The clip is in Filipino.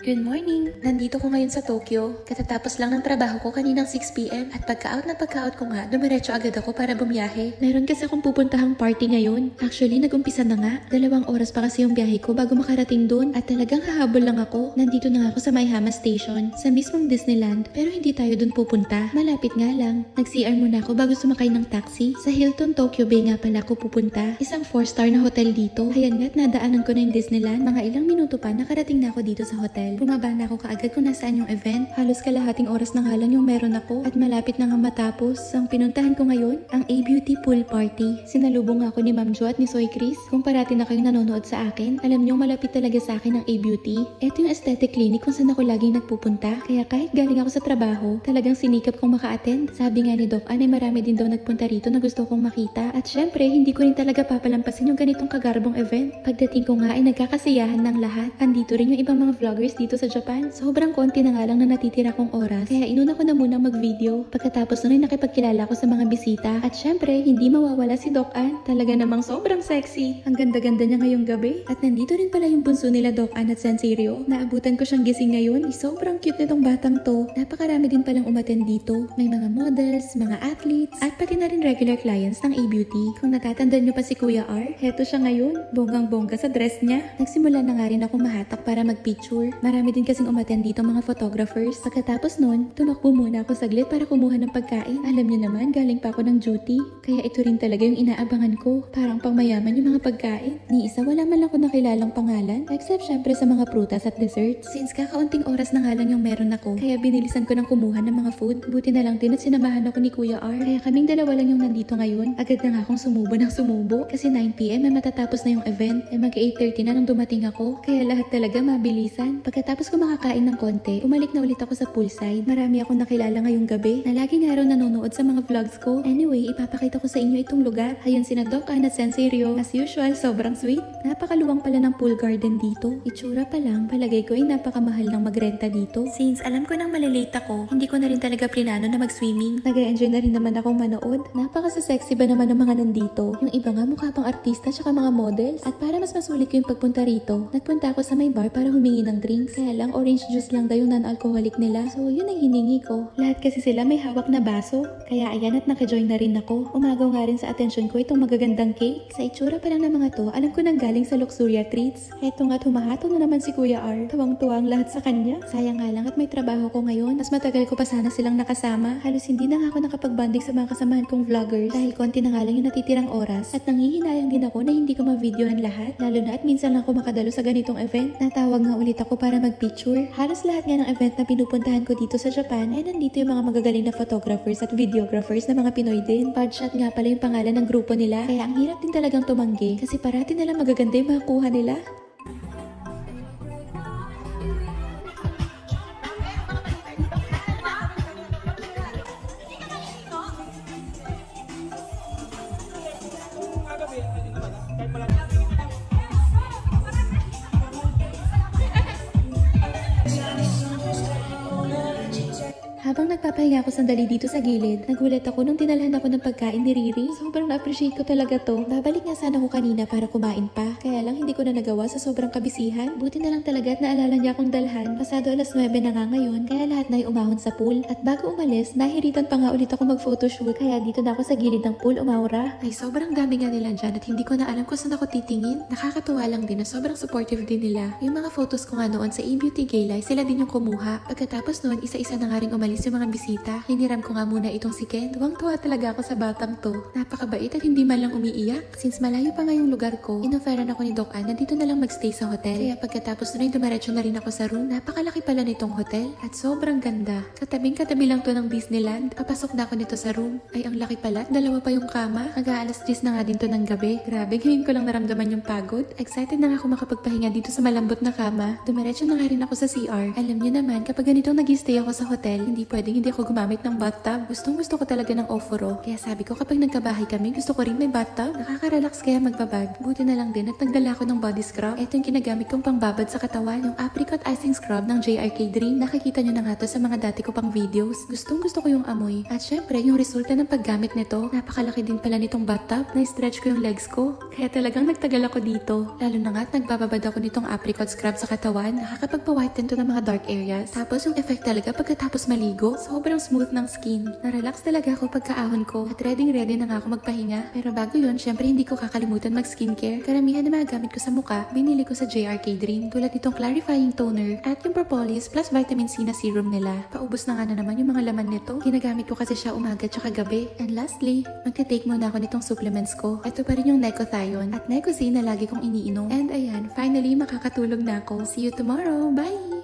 Good morning! Nandito ko ngayon sa Tokyo. Katatapos lang ng trabaho ko kaninang 6 PM at pagka-out ko nga, dumiretso agad ako para bumiyahe. Meron kasi akong pupuntahang party ngayon. Actually, nag-umpisa na nga. 2 oras pa kasi yung biyahe ko bago makarating dun at talagang hahabol lang ako. Nandito na nga ako sa Maihama Station, sa mismong Disneyland, pero hindi tayo dun pupunta. Malapit nga lang. Nag-CR muna ako bago sumakay ng taxi. Sa Hilton Tokyo Bay nga pala ako pupunta. Isang 4-star na hotel dito. Ayan nga't nadaanan ko na yung Disneyland. Mga ilang minuto pa nakarating na ako dito sa hotel. Bumaba na ako kaagad kung nasaan yung event. Halos kalahating oras na nga lang yung meron ako at malapit na nga matapos. Ang pinuntahan ko ngayon, ang A-Beauty Pool Party. Sinalubong ako ni Ma'am Jo at ni Soy Chris. Kung parati na kayong nanonood sa akin, alam niyo malapit talaga sa akin ang A-Beauty. Ito yung aesthetic clinic kung saan ako laging nagpupunta. Kaya kahit galing ako sa trabaho, talagang sinikap kong maka-attend. Sabi nga ni Doc Ann ay marami din daw nagpunta rito na gusto kong makita. At syempre, hindi ko rin talaga papalampasin yung ganitong kagarbong event. Pagdating ko nga ay nagkakasiyahan ng lahat. Andito rin yung ibang mga vloggers dito sa Japan. Sobrang konti na nga lang na natitira kong oras, kaya inuna ko na muna mag-video. Pagkatapos nun ay nakipagkilala ko sa mga bisita. At syempre, hindi mawawala si Doc Ann. Talaga namang sobrang sexy. Ang ganda-ganda niya ngayong gabi. At nandito rin pala yung bunso nila Doc Ann at Senseirio. Naabutan ko siyang gising ngayon. Sobrang cute nitong batang to. Napakarami din palang umattend dito. May mga models, mga athletes, at pati na rin regular clients ng A-Beauty. Kung natatandaan niyo pa si Kuya R, heto siya ngayon. Bonggang-bongga sa dress niya. Nagsimula na nga rin ako mahatak para mag-picture. Marami din kasing umattend dito mga photographers. Pagkatapos nun, tumakbo muna ako saglit para kumuha ng pagkain. Alam niyo naman, galing pa ako ng duty. Kaya ito rin talaga yung inaabangan ko. Parang pangmayaman yung mga pagkain. Ni isa wala man lang ako nakilalang pangalan, except syempre sa mga prutas at desserts. Since kakaunting oras na nga lang yung meron ako, kaya binilisan ko ng kumuha ng mga food. Buti na lang din at sinamahan ako ni Kuya R. Kaya kaming dalawa lang yung nandito ngayon. Agad na nga akong sumubo ng sumubo. Kasi 9 PM ay matatapos na yung event. Mag 8:30 na nung dumating ako. Kaya lahat talaga mabilisan. Pagkatapos ko makakain ng konti, umalik na ulit ako sa poolside. Marami akong nakilala ngayong gabi na lagi nga raw nanonood sa mga vlogs ko. Anyway, ipapakita ko sa inyo itong lugar. Ayun sina Doc Ann at Senseirio. As usual, sobrang sweet. Napakaluwang pala ng pool garden dito. Itsura pa lang, palagay ko ay napakamahal ng magrenta dito. Since alam ko nang malilate ako, hindi ko na rin talaga plinano na mag-swimming. Nag-enjoy na rin naman akong manood. Napaka-sexy ba naman ng mga nandito. Yung iba nga mukha pang artista tsaka mga models. At para mas masulit ko yung pagpunta rito, nagpunta ako sa may bar para humingi ng drinks. Kaya lang orange juice lang daw yung non-alcoholic nila. So yun ang hiningi ko. Lahat kasi sila may hawak na baso. Kaya ayan at naka-join na rin ako. Umagaw nga rin sa atensyon ko itong magagandang cake. Sa itsura pa lang ng mga to, alam ko nang galing sa Luxuria Treats. Eto nga't humahatol na naman si Kuya R. Tawang-tuwa ang lahat sa kanya. Sayang nga lang at may trabaho ko ngayon. Mas matagal ko pa sana silang nakasama. Halos hindi na nga ako nakapag-bonding sa mga kasamahan kong vloggers. Dahil konti na nga lang yung natitirang oras. At nanghihinayang din ako na hindi ko ma-videohan lahat. Lalo na at minsan lang ako makadalo sa ganitong event. Natawag nga ulit ako para mag-picture. Halos lahat nga ng event na pinupuntahan ko dito sa Japan ay nandito yung mga magagaling na photographers at videographers na mga Pinoy din. Podshot nga pala yung pangalan ng grupo nila. Kaya ang hirap din talagang tumanggi kasi parati nalang magaganda yung makuha nila. Habang nagpapahinga ako sandali dito sa gilid, nagulat ako nung tinalhan ako ng pagkain ni Riri. Sobrang na-appreciate ko talaga to. Babalik nga sana ako kanina para kumain pa. Kaya lang hindi ko na nagawa sa sobrang kabisihan. Buti na lang talaga at naalala niya akong dalhan. Pasado 9:00 na nga ngayon, kaya lahat na ay umahon sa pool. At bago umalis, nahiritan pa nga ulit ako mag-photoshoot. Kaya dito na ako sa gilid ng pool umaura. Ay sobrang dami nga nila dyan at hindi ko na alam kung saan ako titingin. Nakakatuwa lang din na sobrang supportive din nila. Yung mga photos ko nga noon sa A-Beauty Gala, sila din yung kumuha. Pagkatapos noon, isa-isa na nga rin umalis yung mga bisita. Hiniram ko nga muna itong si Ken. Tuwang-tuwa talaga ako sa batang to. Napakabait at hindi man lang umiiyak. Since malayo pa nga yung lugar ko, inoferan ako ni Doc Ann na dito na lang magstay sa hotel. Kaya pagkatapos na rin dumiretso na rin ako sa room. Napakalaki pala nitong hotel at sobrang ganda. Katabing-katabi lang to ng Disneyland. Papasok na ako nito sa room. Ay ang laki pala. 2 pa yung kama. Mag-aalas 10 na nga din to ng gabi. Grabe, ngayon ko lang naramdaman yung pagod. Excited na nga ako makapagpahinga dito sa malambot na kama. Dumiretso na nga rin ako sa CR. Alam niyo naman, kapag ganitong nag-stay ako sa hotel, hindi pwedeng hindi hindi ako gumamit ng bathtub. Gusto ko talaga ng oforo. Kaya sabi ko kapag nagkabahay kami, gusto ko rin may bathtub. Nakaka-relax kaya magbabad. Buti na lang din at nagdala ko ng body scrub. Ito yung ginagamit kong pangbabad sa katawan. Yung apricot icing scrub ng JRK Dream. Nakikita nyo na nga to sa mga dati ko pang videos. Gusto ko yung amoy. At syempre, yung resulta ng paggamit nito. Napakalaki din pala nitong bathtub. Na-stretch ko yung legs ko. Kaya talagang nagtagal ako dito. Lalo na nga at nagbababad ako nitong apricot scrub sa katawan. Nakakapagpa-whiten to ng mga dark areas. Tapos yung effect talaga pagkatapos maligo, sobrang smooth ng skin. Na-relax talaga ako pagkaahon ko. At ready na nga ako magpahinga. Pero bago yun, syempre hindi ko kakalimutan mag-skincare. Karamihan na mga gamit ko sa muka, binili ko sa JRK Dream. Tulad nitong clarifying toner at yung propolis plus vitamin C na serum nila. Paubos na nga na naman yung mga laman nito. Ginagamit ko kasi siya umaga tsaka gabi. And lastly, magte-take muna ako nitong supplements ko. Ito pa rin yung Necothion at Necozine na lagi kong iniinom. And ayan, finally makakatulog na ako. See you tomorrow. Bye!